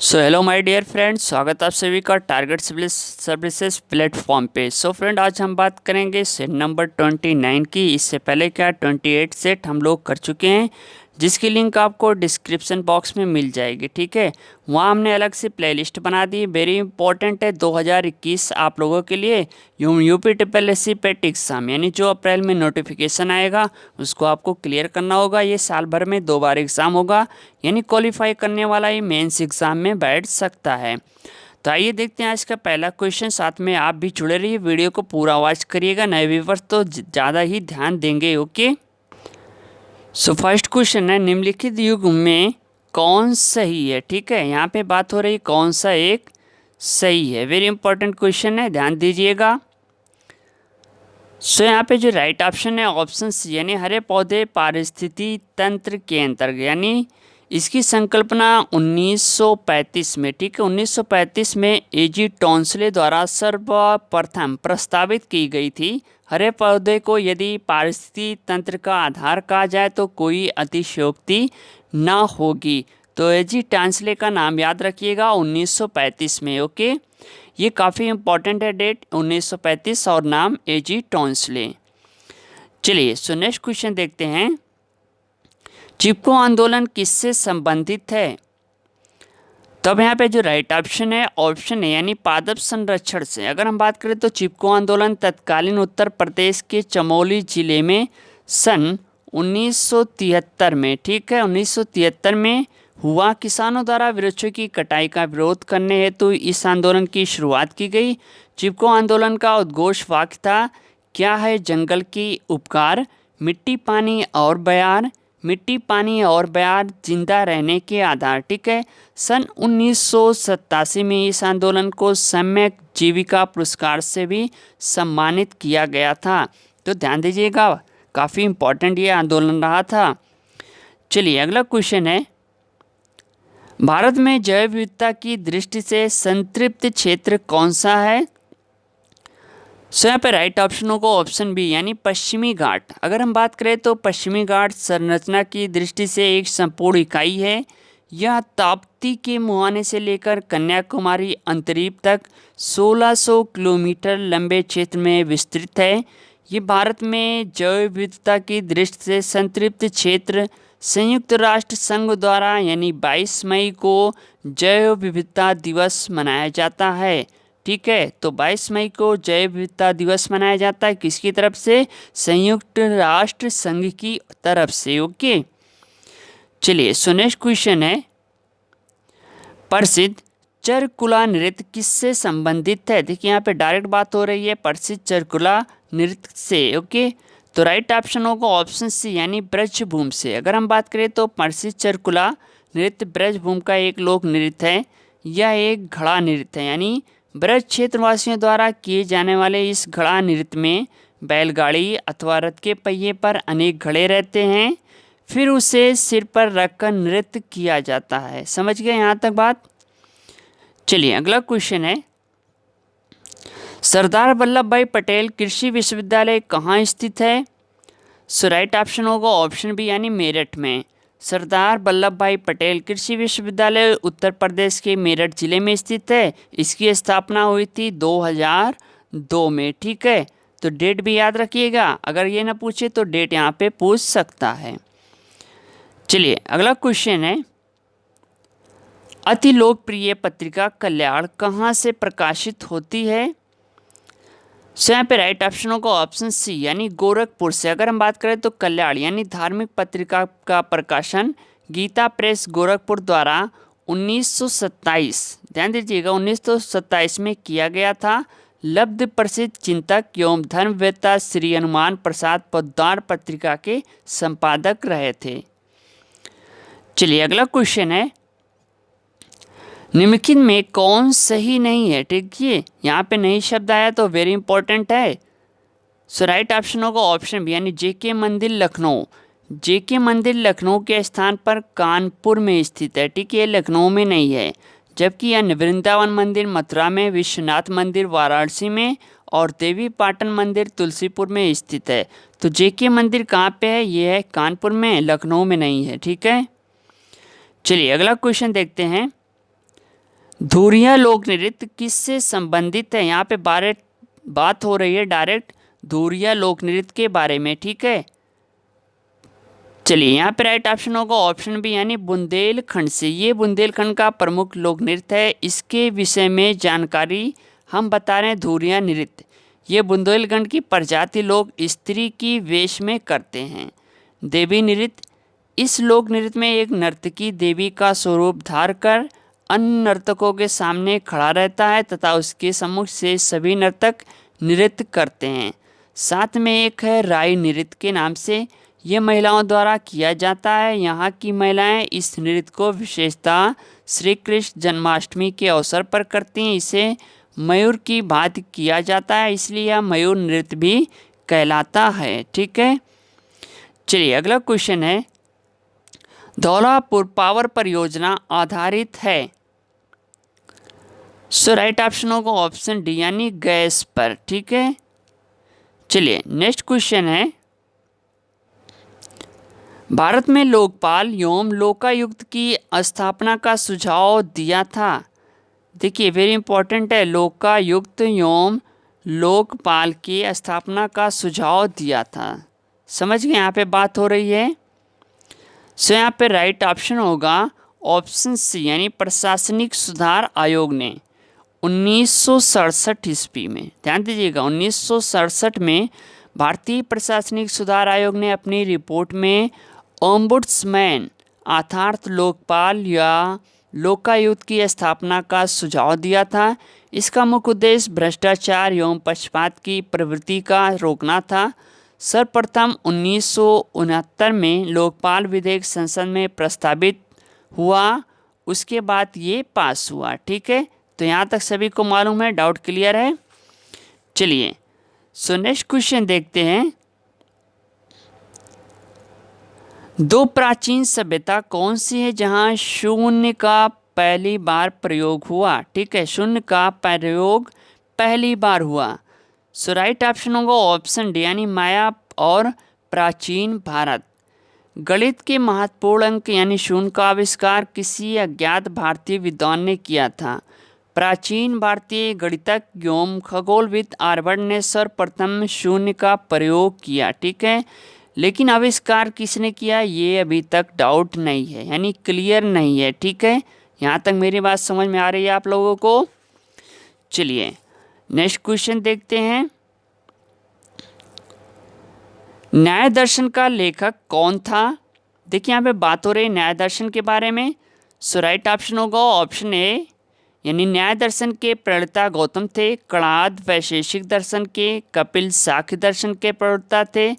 So hello my dear friends, स्वागत है आप सभी का टारगेट सिविल सर्विसेज प्लेटफॉर्म पे। सो फ्रेंड, आज हम बात करेंगे सेट नंबर 29 की। इससे पहले क्या 28 सेट हम लोग कर चुके हैं, जिसकी लिंक आपको डिस्क्रिप्शन बॉक्स में मिल जाएगी। ठीक है, वहाँ हमने अलग से प्लेलिस्ट बना दी, वेरी इंपॉर्टेंट है 2021 आप लोगों के लिए। यूपी ट्रिपल एस सी पेट एग्ज़ाम, यानी जो अप्रैल में नोटिफिकेशन आएगा उसको आपको क्लियर करना होगा। ये साल भर में 2 बार एग्ज़ाम होगा, यानी क्वालिफाई करने वाला ही मेंस एग्ज़ाम में बैठ सकता है। तो आइए देखते हैं आज का पहला क्वेश्चन। साथ में आप भी जुड़े रहिए, वीडियो को पूरा वॉच करिएगा। नए व्यूअर्स तो ज़्यादा ही ध्यान देंगे। ओके, सो फर्स्ट क्वेश्चन है, निम्नलिखित युग में कौन सही है। ठीक है, यहाँ पे बात हो रही कौन सा एक सही है। वेरी इंपॉर्टेंट क्वेश्चन है, ध्यान दीजिएगा। सो यहाँ पे जो राइट ऑप्शन है ऑप्शन सी, यानी हरे पौधे पारिस्थितिकी तंत्र के अंतर्गत, यानी इसकी संकल्पना 1935 में, ठीक है, 1935 में एजी टॉन्सले द्वारा सर्वप्रथम प्रस्तावित की गई थी। हरे पौधे को यदि पारिस्थितिकी तंत्र का आधार कहा जाए तो कोई अतिशयोक्ति ना होगी। तो एजी टॉन्सले का नाम याद रखिएगा 1935 में। ओके, ये काफ़ी इंपॉर्टेंट है डेट 1935 और नाम एजी टॉन्सले। चलिए सो नेक्स्ट क्वेश्चन देखते हैं, चिपको आंदोलन किससे संबंधित है। तब यहाँ पे जो राइट ऑप्शन है ऑप्शन है, यानी पादप संरक्षण से। अगर हम बात करें तो चिपको आंदोलन तत्कालीन उत्तर प्रदेश के चमोली जिले में सन 1973 में, ठीक है, 1973 में हुआ। किसानों द्वारा वृक्षों की कटाई का विरोध करने हेतु इस आंदोलन की शुरुआत की गई। चिपको आंदोलन का उद्घोष वाक्य था, क्या है जंगल की उपकार, मिट्टी पानी और बयार, मिट्टी पानी और बयार जिंदा रहने के आधार। ठीक है, सन 1987 में इस आंदोलन को सम्यक जीविका पुरस्कार से भी सम्मानित किया गया था। तो ध्यान दीजिएगा, काफ़ी इम्पोर्टेंट ये आंदोलन रहा था। चलिए अगला क्वेश्चन है, भारत में जैव विविधता की दृष्टि से संतृप्त क्षेत्र कौन सा है। सो यहाँ पे राइट ऑप्शनों को ऑप्शन बी, यानी पश्चिमी घाट। अगर हम बात करें तो पश्चिमी घाट संरचना की दृष्टि से एक संपूर्ण इकाई है। यह ताप्ती के मुहाने से लेकर कन्याकुमारी अंतरीप तक 1600 किलोमीटर लंबे क्षेत्र में विस्तृत है। ये भारत में जैव विविधता की दृष्टि से संतृप्त क्षेत्र संयुक्त राष्ट्र संघ द्वारा यानी 22 मई को जैव विविधता दिवस मनाया जाता है। ठीक है, तो 22 मई को जैव विविधता दिवस मनाया जाता है, किसकी तरफ से, संयुक्त राष्ट्र संघ की तरफ से। ओके, चलिए सो नेक्स्ट क्वेश्चन है, प्रसिद्ध चरकुला नृत्य किससे संबंधित है। देखिए यहाँ पे डायरेक्ट बात हो रही है प्रसिद्ध चरकुला नृत्य से। ओके, तो राइट ऑप्शन होगा ऑप्शन सी, यानी ब्रजभूमि से। अगर हम बात करें तो प्रसिद्ध चरकुला नृत्य ब्रजभूमि का एक लोक नृत्य है। यह एक घड़ा नृत्य है, यानी ब्रज क्षेत्रवासियों द्वारा किए जाने वाले इस घड़ा नृत्य में बैलगाड़ी अथवा रथ के पहिए पर अनेक घड़े रहते हैं, फिर उसे सिर पर रखकर नृत्य किया जाता है। समझ गए यहाँ तक बात। चलिए अगला क्वेश्चन है, सरदार वल्लभ भाई पटेल कृषि विश्वविद्यालय कहाँ स्थित है। सो राइट ऑप्शन होगा ऑप्शन बी, यानी मेरठ में। सरदार वल्लभ भाई पटेल कृषि विश्वविद्यालय उत्तर प्रदेश के मेरठ जिले में स्थित है। इसकी स्थापना हुई थी 2002 में। ठीक है, तो डेट भी याद रखिएगा, अगर ये ना पूछे तो डेट यहाँ पे पूछ सकता है। चलिए अगला क्वेश्चन है, अति लोकप्रिय पत्रिका कल्याण कहाँ से प्रकाशित होती है। सो यहाँ पे राइट ऑप्शन होगा ऑप्शन सी, यानी गोरखपुर से। अगर हम बात करें तो कल्याण यानी धार्मिक पत्रिका का प्रकाशन गीता प्रेस गोरखपुर द्वारा 1927, ध्यान दीजिएगा 1927 में किया गया था। लब्ध प्रसिद्ध चिंतक एवं धर्मवेत्ता श्री हनुमान प्रसाद पोद्दार पत्रिका के संपादक रहे थे। चलिए अगला क्वेश्चन है, निम्नलिखित में कौन सही नहीं है। ठीक है, यहाँ पे नहीं शब्द आया तो वेरी इंपॉर्टेंट है। सो राइट ऑप्शन होगा ऑप्शन बी, यानी जेके मंदिर लखनऊ। जेके मंदिर लखनऊ के स्थान पर कानपुर में स्थित है। ठीक है, लखनऊ में नहीं है। जबकि यह वृंदावन मंदिर मथुरा में, विश्वनाथ मंदिर वाराणसी में और देवी पाटन मंदिर तुलसीपुर में स्थित है। तो जेके मंदिर कहाँ पे है, ये है कानपुर में, लखनऊ में नहीं है। ठीक है, चलिए अगला क्वेश्चन देखते हैं, धुरिया लोक नृत्य किससे संबंधित है? यहाँ पे बात हो रही है डायरेक्ट धुरिया लोक नृत्य के बारे में, ठीक है। चलिए यहाँ पे राइट ऑप्शन होगा ऑप्शन बी यानी बुंदेलखंड से। ये बुंदेलखंड का प्रमुख लोक नृत्य है। इसके विषय में जानकारी हम बता रहे हैं। धुरिया नृत्य ये बुंदेलखंड की प्रजाति लोग स्त्री की वेश में करते हैं। देवी नृत्य इस लोक नृत्य में एक नर्तकी देवी का स्वरूप धार कर अन्य नर्तकों के सामने खड़ा रहता है तथा उसके सम्मुख से सभी नर्तक नृत्य करते हैं। साथ में एक है राई नृत्य के नाम से, ये महिलाओं द्वारा किया जाता है। यहाँ की महिलाएं इस नृत्य को विशेषतः श्री कृष्ण जन्माष्टमी के अवसर पर करती हैं। इसे मयूर की भांति किया जाता है, इसलिए यह मयूर नृत्य भी कहलाता है, ठीक है। चलिए अगला क्वेश्चन है, धौलापुर पावर परियोजना आधारित है। सो राइट ऑप्शन होगा ऑप्शन डी यानी गैस पर, ठीक है। चलिए नेक्स्ट क्वेश्चन है, भारत में लोकपाल एवं लोकायुक्त की स्थापना का सुझाव दिया था। देखिए वेरी इंपॉर्टेंट है, लोकायुक्त एवं लोकपाल की स्थापना का सुझाव दिया था। समझ गए यहाँ पे बात हो रही है। सो यहाँ पे राइट ऑप्शन होगा ऑप्शन सी यानी प्रशासनिक सुधार आयोग ने 1967 ईस्वी में, ध्यान दीजिएगा 1967 में भारतीय प्रशासनिक सुधार आयोग ने अपनी रिपोर्ट में ओम्बुड्समैन अर्थात लोकपाल या लोकायुक्त की स्थापना का सुझाव दिया था। इसका मुख्य उद्देश्य भ्रष्टाचार एवं पक्षपात की प्रवृत्ति का रोकना था। सर्वप्रथम 1969 में लोकपाल विधेयक संसद में प्रस्तावित हुआ, उसके बाद ये पास हुआ, ठीक है। तो यहाँ तक सभी को मालूम है, डाउट क्लियर है। चलिए सो नेक्स्ट क्वेश्चन देखते हैं, दो प्राचीन सभ्यता कौन सी है जहाँ शून्य का पहली बार प्रयोग हुआ, ठीक है, शून्य का प्रयोग पहली बार हुआ। सो राइट ऑप्शन होगा ऑप्शन डी यानी माया और प्राचीन भारत। गणित के महत्वपूर्ण अंक यानी शून्य का आविष्कार किसी अज्ञात भारतीय विद्वान ने किया था। प्राचीन भारतीय गणितज्ञ एवं खगोलविद आर्यभट्ट ने सर्वप्रथम शून्य का प्रयोग किया, ठीक है। लेकिन आविष्कार किसने किया ये अभी तक डाउट नहीं है, यानी क्लियर नहीं है, ठीक है। यहाँ तक मेरी बात समझ में आ रही है आप लोगों को। चलिए नेक्स्ट क्वेश्चन देखते हैं, न्याय दर्शन का लेखक कौन था। देखिए यहाँ पे बात हो रही है न्याय दर्शन के बारे में। सो राइट ऑप्शन होगा ऑप्शन ए यानी न्याय दर्शन के प्रणेता गौतम थे। कणाद वैशेषिक दर्शन के कपिल साख्य दर्शन के प्रणेता थे।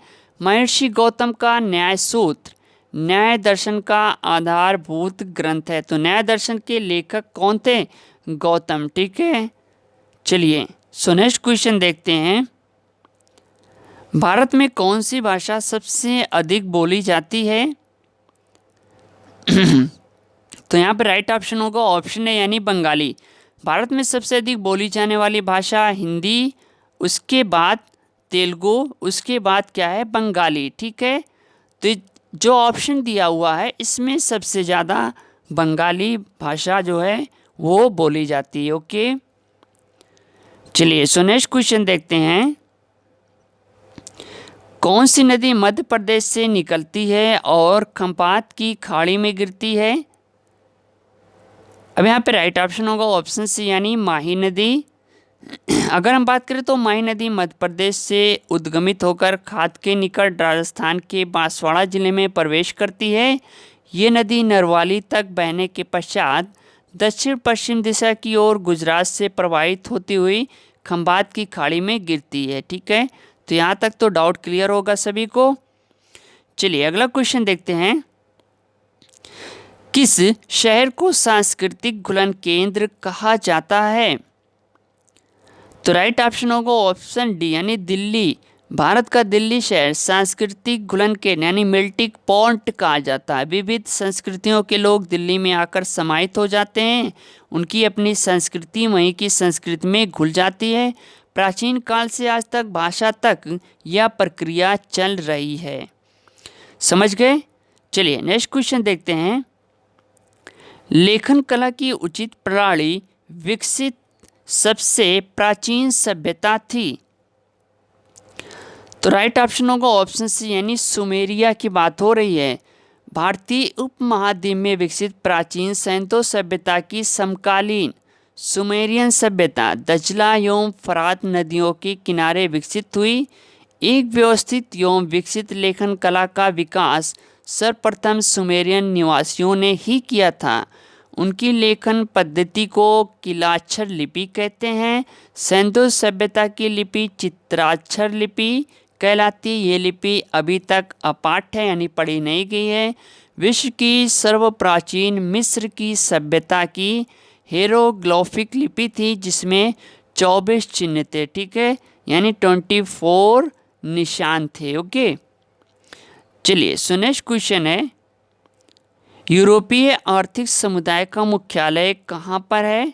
महर्षि गौतम का न्याय सूत्र न्याय दर्शन का आधारभूत ग्रंथ है। तो न्याय दर्शन के लेखक कौन थे, गौतम, ठीक है। चलिए सो नेक्स्ट क्वेश्चन देखते हैं, भारत में कौन सी भाषा सबसे अधिक बोली जाती है। तो यहाँ पर राइट ऑप्शन होगा ऑप्शन ए यानी बंगाली। भारत में सबसे अधिक बोली जाने वाली भाषा हिंदी, उसके बाद तेलुगु, उसके बाद क्या है बंगाली, ठीक है। तो जो ऑप्शन दिया हुआ है इसमें सबसे ज़्यादा बंगाली भाषा जो है वो बोली जाती है, ओके। चलिए सो नेक्स्ट क्वेश्चन देखते हैं, कौन सी नदी मध्य प्रदेश से निकलती है और खंपात की खाड़ी में गिरती है। अब यहाँ पे राइट ऑप्शन होगा ऑप्शन सी यानी माही नदी। अगर हम बात करें तो माही नदी मध्य प्रदेश से उद्गमित होकर खात के निकट राजस्थान के बांसवाड़ा जिले में प्रवेश करती है। ये नदी नरवाली तक बहने के पश्चात दक्षिण पश्चिम दिशा की ओर गुजरात से प्रवाहित होती हुई खंबात की खाड़ी में गिरती है, ठीक है। तो यहाँ तक तो डाउट क्लियर होगा सभी को। चलिए अगला क्वेश्चन देखते हैं, किस शहर को सांस्कृतिक घुलन केंद्र कहा जाता है। तो राइट ऑप्शन होगा ऑप्शन डी यानी दिल्ली। भारत का दिल्ली शहर सांस्कृतिक घुलन केंद्र यानी मेल्टिंग पॉइंट कहा जाता है। विविध संस्कृतियों के लोग दिल्ली में आकर समाहित हो जाते हैं, उनकी अपनी संस्कृति वहीं की संस्कृति में घुल जाती है। प्राचीन काल से आज तक भाषा तक यह प्रक्रिया चल रही है। समझ गए। चलिए नेक्स्ट क्वेश्चन देखते हैं, लेखन कला की उचित प्रणाली विकसित सबसे प्राचीन सभ्यता थी? तो राइट ऑप्शन होगा ऑप्शन सी यानी सुमेरिया की बात हो रही है। भारतीय उपमहाद्वीप में विकसित प्राचीन सैंतो सभ्यता की समकालीन सुमेरियन सभ्यता दजला एवं फरात नदियों के किनारे विकसित हुई। एक व्यवस्थित एवं विकसित लेखन कला का विकास सर्वप्रथम सुमेरियन निवासियों ने ही किया था। उनकी लेखन पद्धति को किलाक्षर लिपि कहते हैं। सैंतो सभ्यता की लिपि चित्राक्षर लिपि कहलाती। ये लिपि अभी तक अपाठ्य है यानी पढ़ी नहीं गई है। विश्व की सर्वप्राचीन मिस्र की सभ्यता की हेरोग्लिफिक लिपि थी जिसमें 24 चिन्ह थे, ठीक है, यानी 24 निशान थे। ओके, चलिए सो नेक्स्ट क्वेश्चन है, यूरोपीय आर्थिक समुदाय का मुख्यालय कहाँ पर है?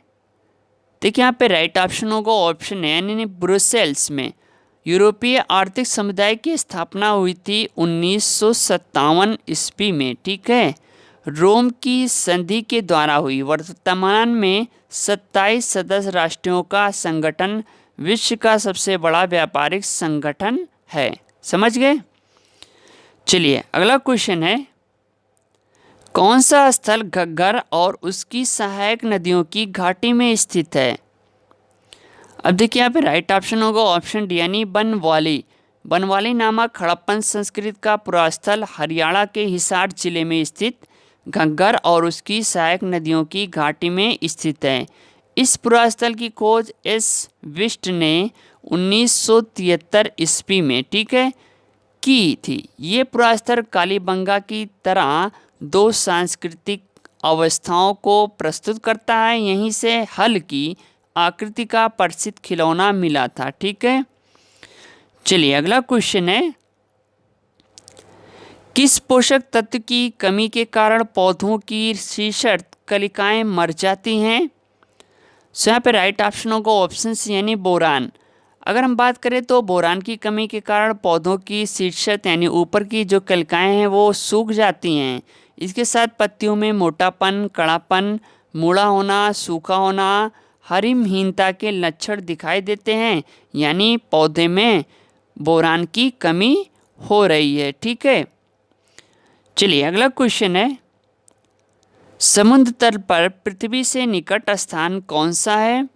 देखिए यहाँ पे राइट ऑप्शन होगा ऑप्शन है यानी ब्रुसेल्स में। यूरोपीय आर्थिक समुदाय की स्थापना हुई थी 1957 ईस्वी में, ठीक है, रोम की संधि के द्वारा हुई। वर्तमान में 27 सदस्य राष्ट्रों का संगठन विश्व का सबसे बड़ा व्यापारिक संगठन है। समझ गए? चलिए अगला क्वेश्चन है, कौन सा स्थल घग्गर और उसकी सहायक नदियों की घाटी में स्थित है? अब देखिए यहाँ पे राइट ऑप्शन होगा ऑप्शन डी यानी बनवाली। बनवाली नामक हड़प्पन संस्कृति का पुरास्थल हरियाणा के हिसार जिले में स्थित घग्गर और उसकी सहायक नदियों की घाटी में स्थित है। इस पुरास्थल की खोज एस विस्ट ने 1973 ईस्वी में, ठीक है, की थी। ये पुरास्थल कालीबंगा की तरह दो सांस्कृतिक अवस्थाओं को प्रस्तुत करता है। यहीं से हल की आकृति का प्रसिद्ध खिलौना मिला था, ठीक है। चलिए अगला क्वेश्चन है, किस पोषक तत्व की कमी के कारण पौधों की शीर्ष कलिकाएं मर जाती हैं? सो यहाँ पे राइट ऑप्शन होगा ऑप्शन सी यानी बोरान। अगर हम बात करें तो बोरान की कमी के कारण पौधों की शीर्ष यानी ऊपर की जो कलिकाएं हैं वो सूख जाती हैं। इसके साथ पत्तियों में मोटापन, कड़ापन, मुड़ा होना, सूखा होना, हरिमहीनता के लक्षण दिखाई देते हैं, यानी पौधे में बोरान की कमी हो रही है, ठीक है। चलिए अगला क्वेश्चन है, समुद्र तल पर पृथ्वी से निकट स्थान कौन सा है?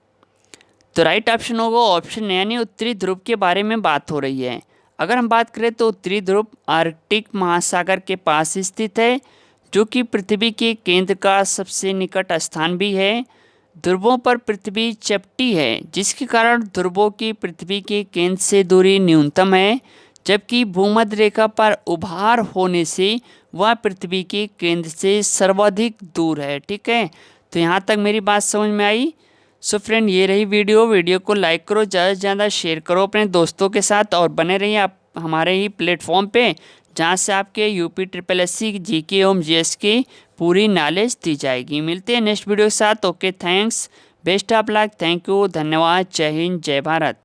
तो राइट ऑप्शन होगा ऑप्शन यानी उत्तरी ध्रुव के बारे में बात हो रही है। अगर हम बात करें तो उत्तरी ध्रुव आर्कटिक महासागर के पास स्थित है, जो कि पृथ्वी के केंद्र का सबसे निकट स्थान भी है। ध्रुवों पर पृथ्वी चपटी है, जिसके कारण ध्रुवों की पृथ्वी के केंद्र से दूरी न्यूनतम है, जबकि भूमध्य रेखा पर उभार होने से वह पृथ्वी के केंद्र से सर्वाधिक दूर है, ठीक है। तो यहाँ तक मेरी बात समझ में आई? सो फ्रेंड ये रही वीडियो को लाइक करो, ज़्यादा से ज़्यादा शेयर करो अपने दोस्तों के साथ और बने रहिए आप हमारे ही प्लेटफॉर्म पे, जहाँ से आपके यूपी SSSC GK एवं GS की पूरी नॉलेज दी जाएगी। मिलते हैं नेक्स्ट वीडियो के साथ। Okay, thanks, best of luck, thank you, धन्यवाद, जय हिंद, जय भारत।